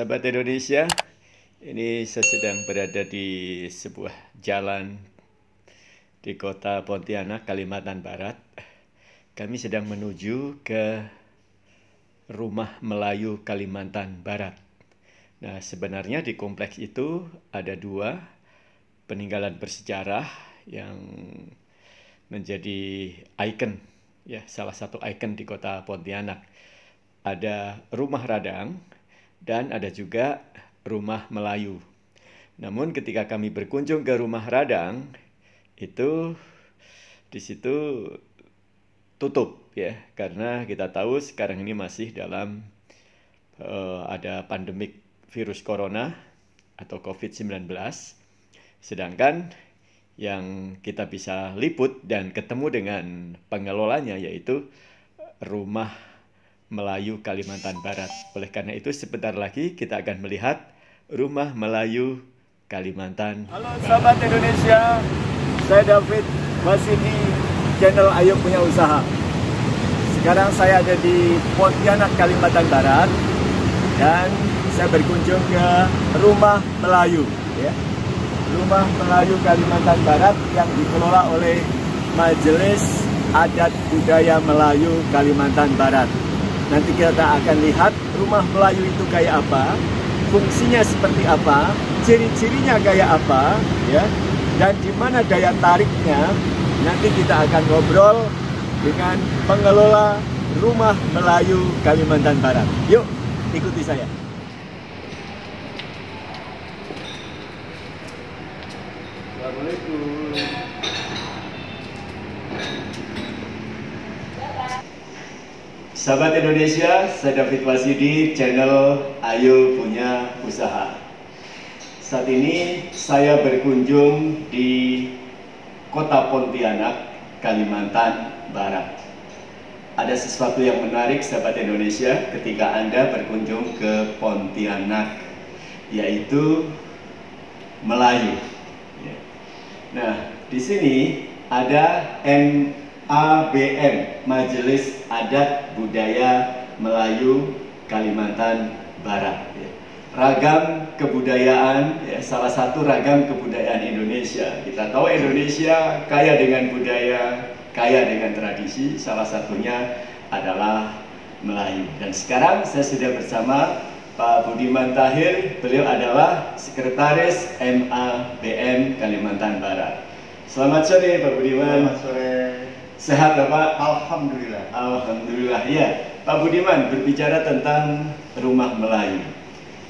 Sahabat Indonesia, ini saya sedang berada di sebuah jalan di kota Pontianak, Kalimantan Barat. Kami sedang menuju ke Rumah Melayu Kalimantan Barat. Nah, sebenarnya di kompleks itu ada dua peninggalan bersejarah yang menjadi ikon, ya, salah satu ikon di kota Pontianak. Ada Rumah Radang dan ada juga Rumah Melayu. Namun ketika kami berkunjung ke Rumah Radang, itu di situ tutup, ya, karena kita tahu sekarang ini masih dalam ada pandemik virus corona atau COVID-19. Sedangkan yang kita bisa liput dan ketemu dengan pengelolanya yaitu Rumah Melayu Kalimantan Barat. Oleh karena itu sebentar lagi kita akan melihat Rumah Melayu Kalimantan Halo Barat. sahabat Indonesia, saya David, masih di channel Ayo Punya Usaha. Sekarang saya ada di Pontianak, Kalimantan Barat, dan saya berkunjung ke Rumah Melayu, ya. Rumah Melayu Kalimantan Barat yang dikelola oleh Majelis Adat Budaya Melayu Kalimantan Barat. Nanti kita akan lihat rumah Melayu itu kayak apa, fungsinya seperti apa, ciri-cirinya kayak apa, ya, dan di mana daya tariknya. Nanti kita akan ngobrol dengan pengelola Rumah Melayu Kalimantan Barat. Yuk, ikuti saya. Assalamualaikum. Sahabat Indonesia, saya David Wasidi, channel Ayo Punya Usaha. Saat ini saya berkunjung di kota Pontianak, Kalimantan Barat. Ada sesuatu yang menarik sahabat Indonesia ketika Anda berkunjung ke Pontianak, yaitu Melayu. Nah, di sini ada MABM, Majelis Adat Budaya Melayu Kalimantan Barat. Ragam kebudayaan, ya, salah satu ragam kebudayaan Indonesia. Kita tahu Indonesia kaya dengan budaya, kaya dengan tradisi, salah satunya adalah Melayu. Dan sekarang saya sudah bersama Pak Budiman Tahir, beliau adalah Sekretaris MABM Kalimantan Barat. Selamat sore Pak Budiman. Selamat sore. Sehat Bapak? Alhamdulillah. Alhamdulillah, ya. Pak Budiman, berbicara tentang Rumah Melayu.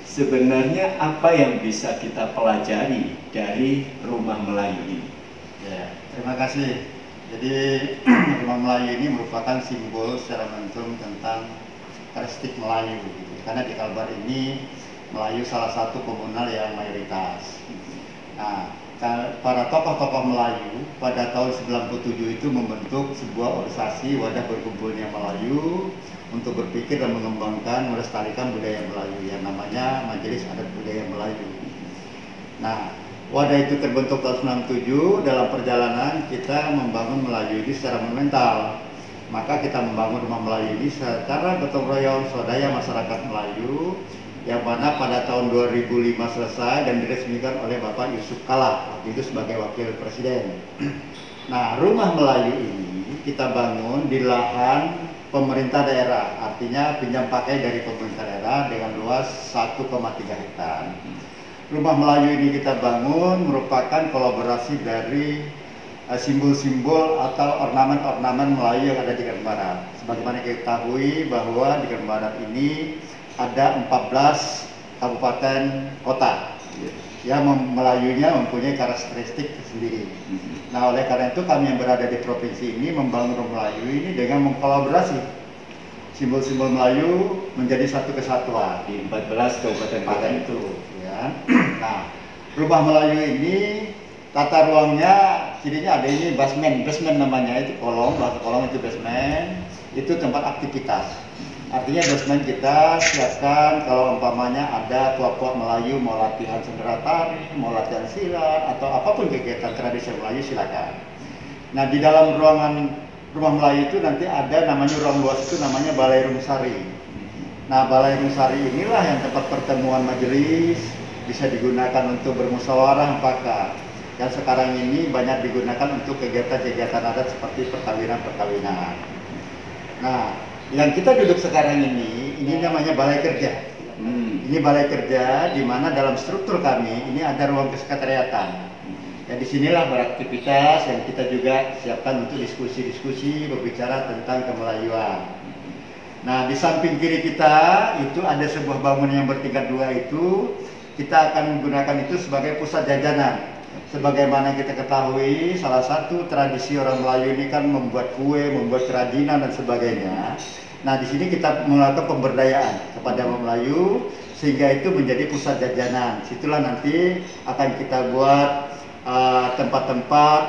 Sebenarnya apa yang bisa kita pelajari dari Rumah Melayu ini? Ya, terima kasih. Jadi Rumah Melayu ini merupakan simbol secara menunjukkan tentang karakteristik Melayu. Karena di Kalbar ini Melayu salah satu komunal yang mayoritas. Nah, para tokoh-tokoh Melayu pada tahun 97 itu membentuk sebuah organisasi wadah berkumpulnya Melayu untuk berpikir dan mengembangkan, melestarikan budaya Melayu yang namanya Majelis Adat Budaya Melayu. Nah, wadah itu terbentuk tahun 97. Dalam perjalanan kita membangun Melayu ini secara monumental. Maka kita membangun Rumah Melayu ini secara gotong royong swadaya masyarakat Melayu, yang mana pada tahun 2005 selesai dan diresmikan oleh Bapak Yusuf Kala waktu itu sebagai Wakil Presiden. Nah, Rumah Melayu ini kita bangun di lahan pemerintah daerah, artinya pinjam pakai dari pemerintah daerah dengan luas 1,3 hektar. Rumah Melayu ini kita bangun merupakan kolaborasi dari simbol-simbol atau ornamen-ornamen Melayu yang ada di Kalimantan Barat. Sebagaimana kita ketahui bahwa di Kalimantan Barat ini ada 14 kabupaten kota yang Melayunya mempunyai karakteristik tersendiri. Nah, oleh karena itu kami yang berada di provinsi ini membangun Rumah Melayu ini dengan mengkolaborasi simbol-simbol Melayu menjadi satu kesatuan Di 14 kabupaten kota itu, ya. Nah, Rumah Melayu ini tata ruangnya cirinya ada ini basement namanya, itu kolong, bahasa kolong itu basement, itu tempat aktivitas. Artinya basement kita siapkan kalau umpamanya ada tuak-tuak Melayu mau latihan sendera tari, mau latihan silat atau apapun kegiatan tradisi Melayu silakan. Nah, di dalam ruangan Rumah Melayu itu nanti ada namanya ruang luas itu namanya Balai Rumsari. Nah, Balai Nusari inilah yang tempat pertemuan majelis, bisa digunakan untuk bermusyawarah mufakat. Yang sekarang ini banyak digunakan untuk kegiatan-kegiatan adat seperti perkawinan-perkawinan. Nah, yang kita duduk sekarang ini namanya Balai Kerja. Ini Balai Kerja, di mana dalam struktur kami ini ada ruang kesekretariatan. Ya, disinilah beraktivitas yang kita juga siapkan untuk diskusi-diskusi berbicara tentang kemelayuan. Nah, di samping kiri kita itu ada sebuah bangunan yang bertingkat 2 itu, kita akan menggunakan itu sebagai pusat jajanan. Sebagaimana kita ketahui, salah satu tradisi orang Melayu ini kan membuat kue, membuat kerajinan dan sebagainya. Nah, di sini kita melakukan pemberdayaan kepada orang Melayu sehingga itu menjadi pusat jajanan. Situlah nanti akan kita buat tempat-tempat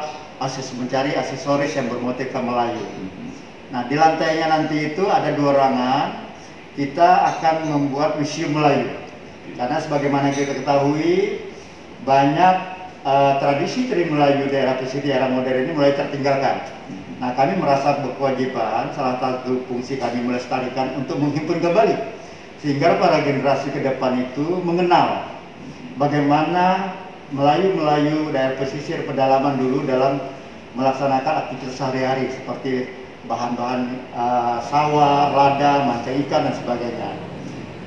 mencari aksesoris yang bermotifkan Melayu. Nah, di lantainya nanti itu ada 2 ruangan. Kita akan membuat museum Melayu. Karena sebagaimana kita ketahui, banyak tradisi Melayu daerah pesisir era modern ini mulai tertinggalkan. Nah, kami merasa berkewajiban, salah satu fungsi kami melestarikan untuk menghimpun kembali. Sehingga para generasi ke depan itu mengenal bagaimana Melayu daerah pesisir pedalaman dulu dalam melaksanakan aktivitas sehari-hari seperti bahan-bahan sawah, lada, mancing ikan dan sebagainya.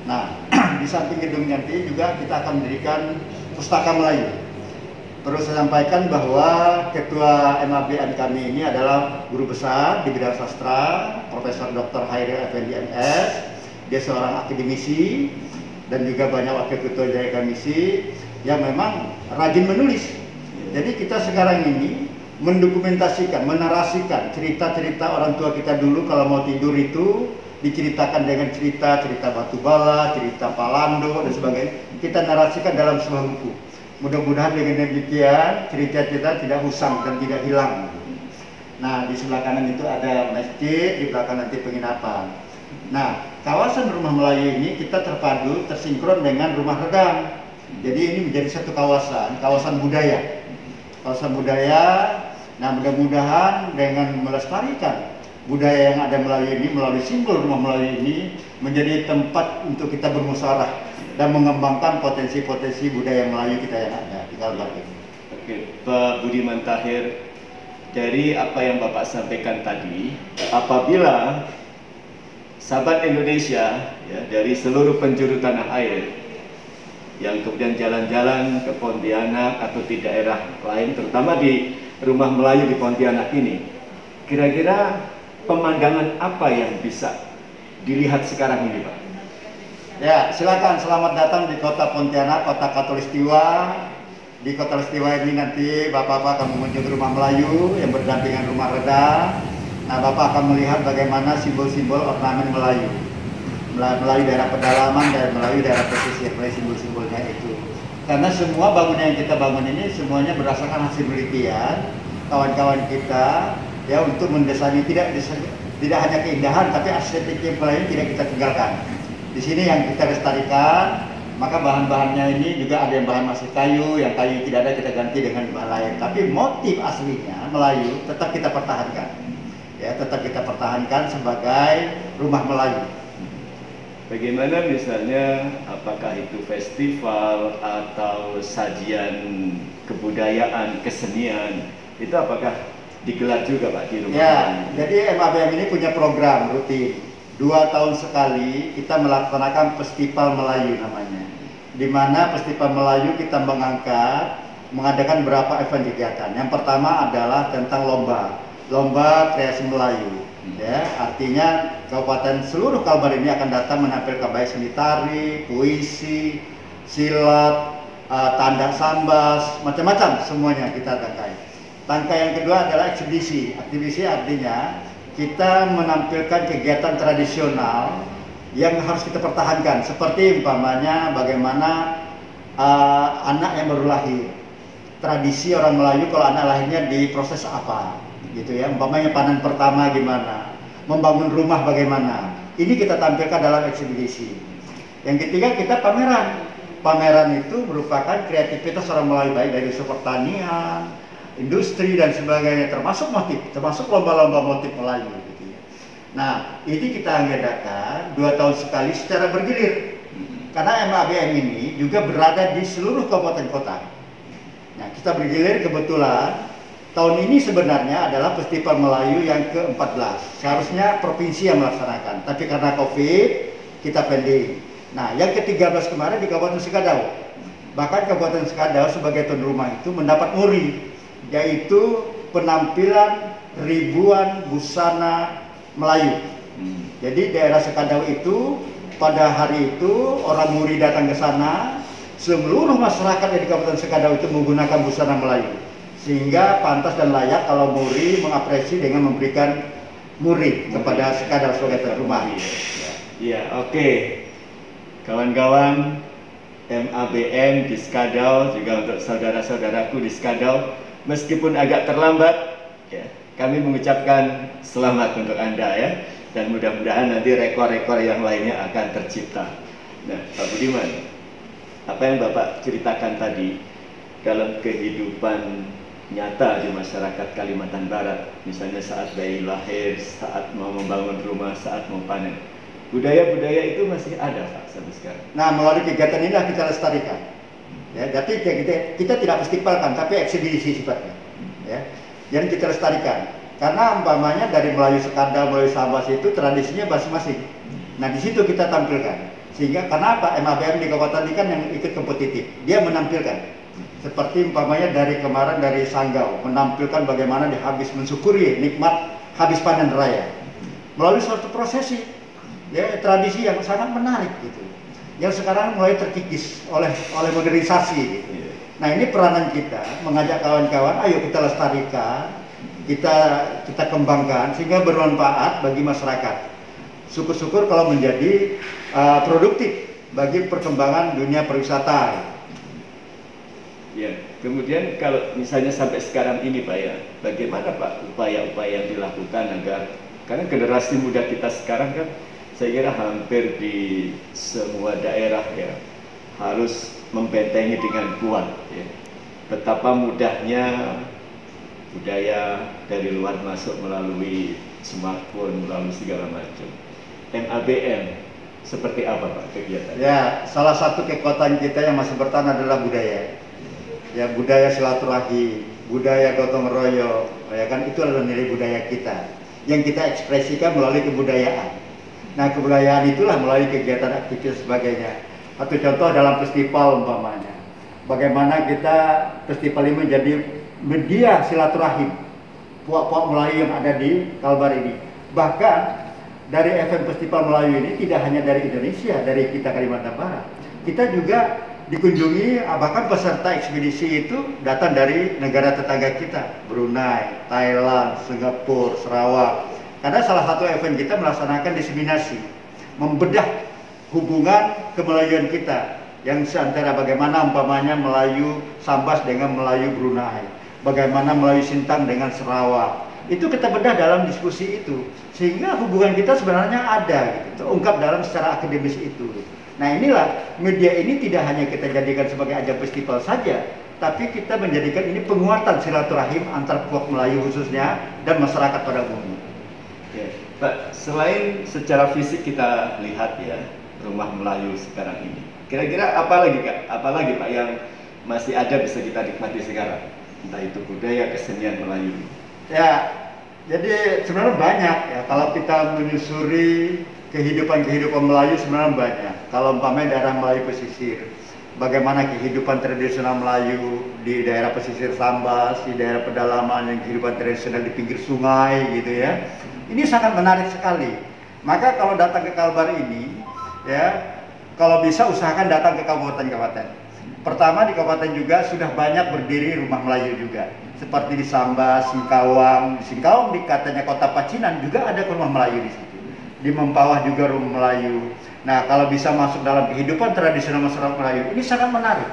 Nah, di samping gedung nanti juga kita akan mendirikan pustaka Melayu. Perlu saya sampaikan bahwa Ketua MABN kami ini adalah guru besar di bidang sastra, Profesor Dr. Hairil Effendi MS. Dia seorang akademisi dan juga banyak wakil ketua Jaya Komisi yang memang rajin menulis. Jadi kita sekarang ini mendokumentasikan, menarasikan cerita-cerita orang tua kita dulu kalau mau tidur itu diceritakan dengan cerita-cerita Batubala, cerita Palando dan sebagainya. Kita narasikan dalam sebuah buku. Mudah-mudahan dengan demikian cerita-cerita tidak usang dan tidak hilang. Nah, di sebelah kanan itu ada masjid, di belakang nanti penginapan. Nah, kawasan rumah Melayu ini kita terpadu, tersinkron dengan rumah redang. Jadi ini menjadi satu kawasan budaya. Kawasan budaya. Nah, mudah-mudahan dengan melestarikan budaya yang ada Melayu ini melalui simbol rumah Melayu ini menjadi tempat untuk kita bermusyawarah dan mengembangkan potensi-potensi budaya Melayu kita yang ada di Kalbar ini. Oke, Pak Budiman Tahir, dari apa yang Bapak sampaikan tadi, apabila sahabat Indonesia ya, dari seluruh penjuru tanah air yang kemudian jalan-jalan ke Pontianak atau di daerah lain, terutama di rumah Melayu di Pontianak ini, kira-kira pemandangan apa yang bisa dilihat sekarang ini, Pak? Ya, silakan, selamat datang di kota Pontianak, kota Khatulistiwa. Di Khatulistiwa ini nanti Bapak akan mengunjungi rumah Melayu yang berdampingan rumah redang. Nah, Bapak akan melihat bagaimana simbol-simbol ornamen Melayu. Melayu daerah pedalaman dan Melayu daerah pesisir, simbol-simbolnya itu. Karena semua bangunan yang kita bangun ini semuanya berdasarkan hasil penelitian kawan-kawan kita ya untuk mendesain tidak hanya keindahan tapi estetik yang lain tidak kita tinggalkan. Di sini yang kita lestarikan, maka bahan-bahannya ini juga ada yang bahan masih kayu, yang kayu tidak ada kita ganti dengan bahan lain. Tapi motif aslinya Melayu tetap kita pertahankan. Ya, tetap kita pertahankan sebagai rumah Melayu. Bagaimana misalnya apakah itu festival atau sajian kebudayaan, kesenian, itu apakah digelar juga Pak di rumah? Ya, jadi MABM ini punya program rutin. 2 tahun sekali kita melaksanakan Festival Melayu namanya. Di mana Festival Melayu kita mengadakan beberapa event kegiatan. Yang pertama adalah tentang lomba kreasi Melayu. Ya, artinya kabupaten seluruh Kalbar ini akan datang menampilkan baik seni tari, puisi, silat, tanda sambas, macam-macam semuanya kita tangkai. Tangkai yang kedua adalah eksibisi. Eksibisi artinya kita menampilkan kegiatan tradisional yang harus kita pertahankan, seperti umpamanya bagaimana anak yang baru lahir. Tradisi orang Melayu kalau anak lahirnya diproses apa, gitu ya. Umpamanya panen pertama gimana, membangun rumah bagaimana. Ini kita tampilkan dalam eksibisi. Yang ketiga kita pameran. Pameran itu merupakan kreativitas orang Melayu baik dari unsur pertanian, industri dan sebagainya, termasuk motif, termasuk lomba-lomba motif Melayu gitu ya. Nah, ini kita agendakan 2 tahun sekali secara bergilir. Karena MABM ini juga berada di seluruh kabupaten kota. Nah, kita bergilir kebetulan tahun ini sebenarnya adalah Festival Melayu yang ke-14. Seharusnya provinsi yang melaksanakan, tapi karena Covid kita pending. Nah, yang ke-13 kemarin di Kabupaten Sekadau. Bahkan Kabupaten Sekadau sebagai tuan rumah itu mendapat muri, yaitu penampilan ribuan busana Melayu. Jadi daerah Sekadau itu pada hari itu orang muri datang ke sana, seluruh masyarakat di Kabupaten Sekadau itu menggunakan busana Melayu. Sehingga pantas dan layak kalau muri mengapresiasi dengan memberikan muri kepada Sekadau sebagai tuan rumah. Iya, oke. Kawan-kawan MABM di Sekadau, juga untuk saudara-saudaraku di Sekadau, meskipun agak terlambat, ya, kami mengucapkan selamat untuk Anda ya, dan mudah-mudahan nanti rekor-rekor yang lainnya akan tercipta. Nah, Pak Budiman, apa yang Bapak ceritakan tadi dalam kehidupan nyata di masyarakat Kalimantan Barat, misalnya saat bayi lahir, saat mau membangun rumah, saat mau panen, budaya-budaya itu masih ada Pak sampai sekarang. Nah, melalui kegiatan inilah kita lestarikan. Ya, jadi kita tidak festivalkan, tapi eksibisi sifatnya. Ya, yang kita lestarikan. Karena umpamanya dari Melayu Sekadau, Melayu Sambas itu tradisinya masing-masing. Nah, di situ kita tampilkan. Sehingga karena apa? MABM di kabupaten ini kan yang ikut kompetitif. Dia menampilkan. Seperti umpamanya dari kemarin dari Sanggau menampilkan bagaimana dia habis mensyukuri nikmat habis panen raya melalui suatu prosesi. Ya, tradisi yang sangat menarik gitu, yang sekarang mulai terkikis oleh modernisasi gitu. Nah, ini peranan kita mengajak kawan-kawan, ayo kita lestarikan, kita kembangkan sehingga bermanfaat bagi masyarakat. Syukur-syukur kalau menjadi produktif bagi perkembangan dunia pariwisata. Ya, kemudian kalau misalnya sampai sekarang ini Pak ya, bagaimana Pak upaya-upaya yang dilakukan agar, karena generasi muda kita sekarang kan saya kira hampir di semua daerah ya harus membentengi dengan kuat ya. Betapa mudahnya budaya dari luar masuk melalui smartphone, melalui segala macam. MABM seperti apa Pak kegiatannya? Ya, salah satu kekuatan kita yang masih bertahan adalah budaya. Ya, budaya silaturahim, budaya gotong royong, ya kan, itu adalah nilai budaya kita yang kita ekspresikan melalui kebudayaan. Nah, kebudayaan itulah melalui kegiatan aktivitas sebagainya. Satu contoh dalam festival umpamanya, bagaimana kita festival ini menjadi media silaturahim puak-puak Melayu yang ada di Kalbar ini. Bahkan dari event festival Melayu ini tidak hanya dari Indonesia, dari kita Kalimantan Barat, kita juga dikunjungi, bahkan peserta ekspedisi itu datang dari negara tetangga kita, Brunei, Thailand, Singapura, Sarawak. Karena salah satu event kita melaksanakan diseminasi, membedah hubungan kemelayuan kita, yang seantara bagaimana umpamanya Melayu Sambas dengan Melayu Brunei, bagaimana Melayu Sintang dengan Sarawak. Itu kita bedah dalam diskusi itu, sehingga hubungan kita sebenarnya ada, gitu, terungkap dalam secara akademis itu. Nah, inilah media ini tidak hanya kita jadikan sebagai ajang festival saja, tapi kita menjadikan ini penguatan silaturahim antar puak Melayu khususnya dan masyarakat pada umumnya. Ya, Pak, selain secara fisik kita lihat ya rumah Melayu sekarang ini, kira-kira apa lagi Kak? Apa lagi Pak yang masih ada bisa kita nikmati sekarang? Entah itu budaya kesenian Melayu. Ya, jadi sebenarnya banyak ya kalau kita menyusuri kehidupan Melayu sebenarnya banyak. Kalau umpamanya daerah Melayu pesisir, bagaimana kehidupan tradisional Melayu di daerah pesisir Sambas, di daerah pedalaman yang kehidupan tradisional di pinggir sungai gitu ya. Ini sangat menarik sekali. Maka kalau datang ke Kalbar ini, ya, kalau bisa usahakan datang ke kabupaten-kabupaten. Pertama di kabupaten juga sudah banyak berdiri rumah Melayu juga. Seperti di Sambas, Singkawang. Di Singkawang di katanya kota Pacinan juga ada rumah Melayu di situ. Di Mempawah juga rumah Melayu. Nah, kalau bisa masuk dalam kehidupan tradisional masyarakat Melayu, ini sangat menarik.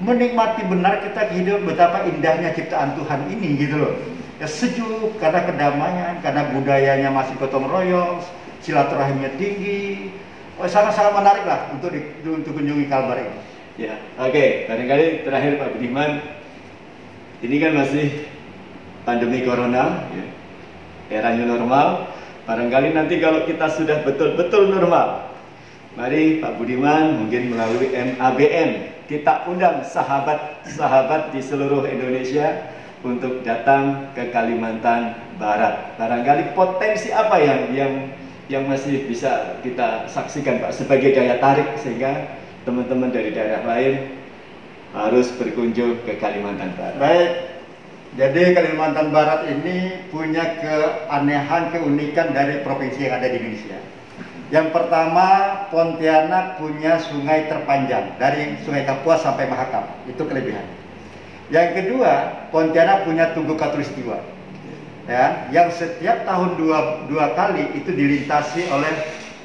Menikmati benar kita kehidupan betapa indahnya ciptaan Tuhan ini gitu loh. Ya, sejuk karena kedamaian, karena budayanya masih gotong royong, silaturahimnya tinggi. Sangat-sangat menarik lah untuk kunjungi Kalbar ini. Ya, oke. Barangkali terakhir Pak Budiman, ini kan masih pandemi corona, ya, era new normal. Barangkali nanti kalau kita sudah betul-betul normal, mari Pak Budiman mungkin melalui MABN kita undang sahabat-sahabat di seluruh Indonesia untuk datang ke Kalimantan Barat. Barangkali potensi apa yang masih bisa kita saksikan Pak sebagai daya tarik sehingga teman-teman dari daerah lain harus berkunjung ke Kalimantan Barat. Baik, jadi Kalimantan Barat ini punya keanehan, keunikan dari provinsi yang ada di Indonesia. Yang pertama, Pontianak punya sungai terpanjang dari Sungai Kapuas sampai Mahakam, itu kelebihan. Yang kedua, Pontianak punya Tugu Katulistiwa, ya, yang setiap tahun dua kali itu dilintasi oleh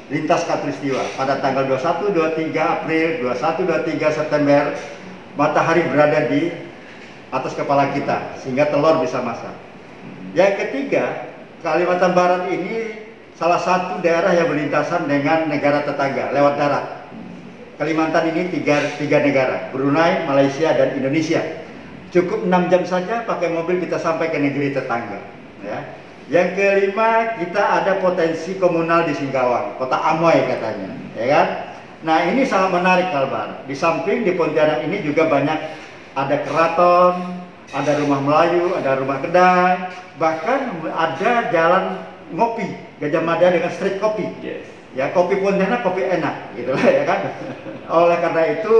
lintas Katulistiwa. Pada tanggal 21, 23 April, 21, 23 September, matahari berada di atas kepala kita sehingga telur bisa masak. Yang ketiga, Kalimantan Barat ini salah satu daerah yang berlintasan dengan negara tetangga lewat darat. Kalimantan ini tiga negara, Brunei, Malaysia, dan Indonesia. Cukup 6 jam saja pakai mobil kita sampai ke negeri tetangga. Ya. Yang kelima, kita ada potensi komunal di Singkawang, kota Amoy katanya, ya kan? Nah, ini sangat menarik Kalbar. Di samping di Pontianak ini juga banyak ada keraton, ada rumah Melayu, ada rumah kedai, bahkan ada jalan ngopi Gajah Mada dengan street kopi. Yes. Ya, kopi Pontianak kopi enak, gitu lah ya kan. Oleh karena itu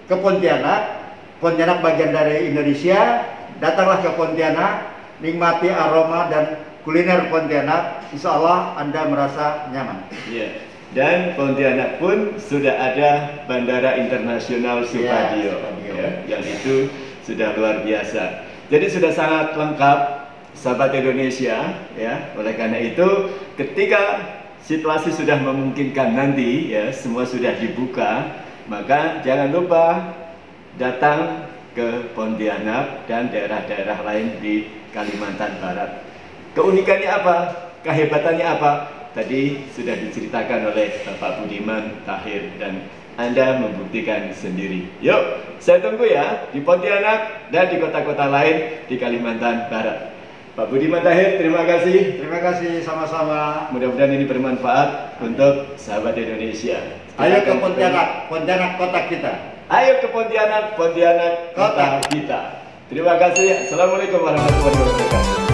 ke Pontianak bagian dari Indonesia, datanglah ke Pontianak, nikmati aroma dan kuliner Pontianak, insya Allah Anda merasa nyaman. Yeah. Dan Pontianak pun sudah ada Bandara Internasional Supadio, ya, yang itu sudah luar biasa. Jadi sudah sangat lengkap, sahabat Indonesia, ya. Oleh karena itu, ketika situasi sudah memungkinkan nanti, ya, semua sudah dibuka, maka jangan lupa datang ke Pontianak dan daerah-daerah lain di Kalimantan Barat. Keunikannya apa? Kehebatannya apa? Tadi sudah diceritakan oleh Bapak Budiman Tahir dan Anda membuktikan sendiri. Yuk, saya tunggu ya di Pontianak dan di kota-kota lain di Kalimantan Barat. Pak Budiman Tahir, terima kasih. Terima kasih, sama-sama. Mudah-mudahan ini bermanfaat untuk sahabat Indonesia. Ayo ke Pontianak, Pontianak kota kita. Ayo ke Pontianak, Pontianak kota kita. Terima kasih. Assalamualaikum warahmatullahi wabarakatuh.